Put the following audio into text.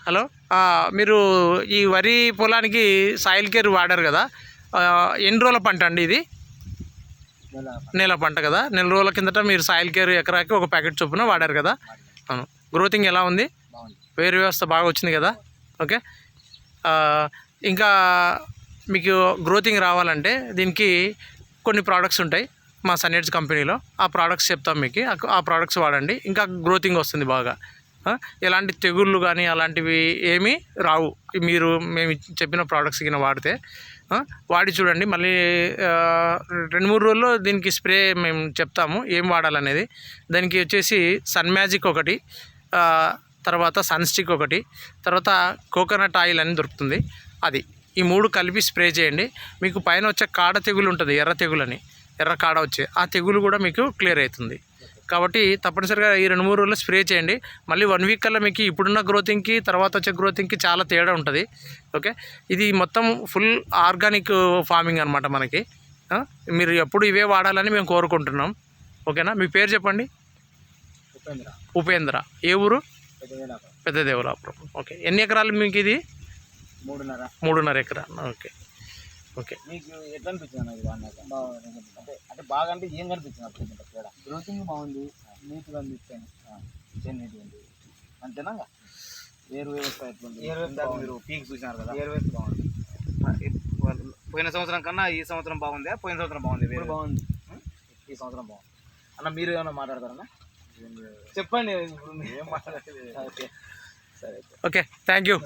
Hello, మీరు ఈ వరి పొలానికి సాయిల్ కేర్ వాడారు కదా, ఎన్ని రోజుల పంట అండి ఇది? నెల పంట కదా. నెల రోజుల కిందట మీరు సాయిల్ కేర్ ఎకరాకి ఒక ప్యాకెట్ చొప్పున వాడారు కదా. అవును. గ్రోతింగ్ ఎలా ఉంది? వేరు వ్యవస్థ బాగా వచ్చింది కదా. ఓకే. ఇంకా మీకు గ్రోతింగ్ రావాలంటే దీనికి కొన్ని ప్రోడక్ట్స్ ఉంటాయి మా సన్ఎడ్జ్ కంపెనీలో. ఆ ప్రోడక్ట్స్ చెప్తాం మీకు. ఆ ప్రోడక్ట్స్ వాడండి, ఇంకా గ్రోతింగ్ వస్తుంది బాగా. ఎలాంటి తెగుళ్ళు కానీ అలాంటివి ఏమీ రావు మీరు మేము చెప్పిన ప్రోడక్ట్స్ కింద వాడితే. వాడి చూడండి. మళ్ళీ 2-3 రోజుల్లో దీనికి స్ప్రే మేము చెప్తాము ఏం వాడాలనేది. దానికి వచ్చేసి సన్ మ్యాజిక్ ఒకటి, తర్వాత సన్ స్టిక్ ఒకటి, తర్వాత కోకోనట్ ఆయిల్ అని దొరుకుతుంది. అది ఈ 3 కలిపి స్ప్రే చేయండి. మీకు పైన వచ్చే కాడ తెగులు ఉంటుంది, ఎర్ర తెగులని, ఎర్ర కాడ వచ్చే ఆ తెగులు కూడా మీకు క్లియర్ అవుతుంది. కాబట్టి తప్పనిసరిగా ఈ 2-3 రోజుల్లో స్ప్రే చేయండి. మళ్ళీ 1 వీక్ కల్లా మీకు ఇప్పుడున్న గ్రోతింగ్కి తర్వాత వచ్చే గ్రోతింగ్కి చాలా తేడా ఉంటుంది. ఓకే. ఇది మొత్తం ఫుల్ ఆర్గానిక్ ఫార్మింగ్ అనమాట మనకి. మీరు ఎప్పుడు ఇవే వాడాలని మేము కోరుకుంటున్నాం. ఓకేనా? మీ పేరు చెప్పండి. ఉపేంద్ర. ఏ ఊరు? పెద్ద దేవలాపురం. ఓకే. ఎన్ని ఎకరాలు మీకు ఇది? 3.5 ఎకరాలు. ఓకే. ఓకే. మీకు ఎట్లా అనిపించింది ఇది వాడినాక? అంటే బాగా అంటే ఏం కనిపించింది అప్పుడు? తేడా గ్రోతింగ్ బాగుంది, నీట్గా అనిపించాను, నీట్గా ఉంది అంతేనా? ఏరు వ్యవస్థ ఎట్లుంది? ఏరు వ్యవస్థ మీరు పీక్ చూసినారు కదా, ఏరు వ్యవస్థ బాగుంది. పోయిన సంవత్సరం కన్నా ఈ సంవత్సరం బాగుంది? పోయిన సంవత్సరం బాగుంది? బాగుంది. ఈ సంవత్సరం బాగుంది. అన్న మీరు ఏమైనా మాట్లాడతారన్నా? చెప్పండి. ఏం మాట్లాడలేదు. ఓకే. సరే. ఓకే. Thank you.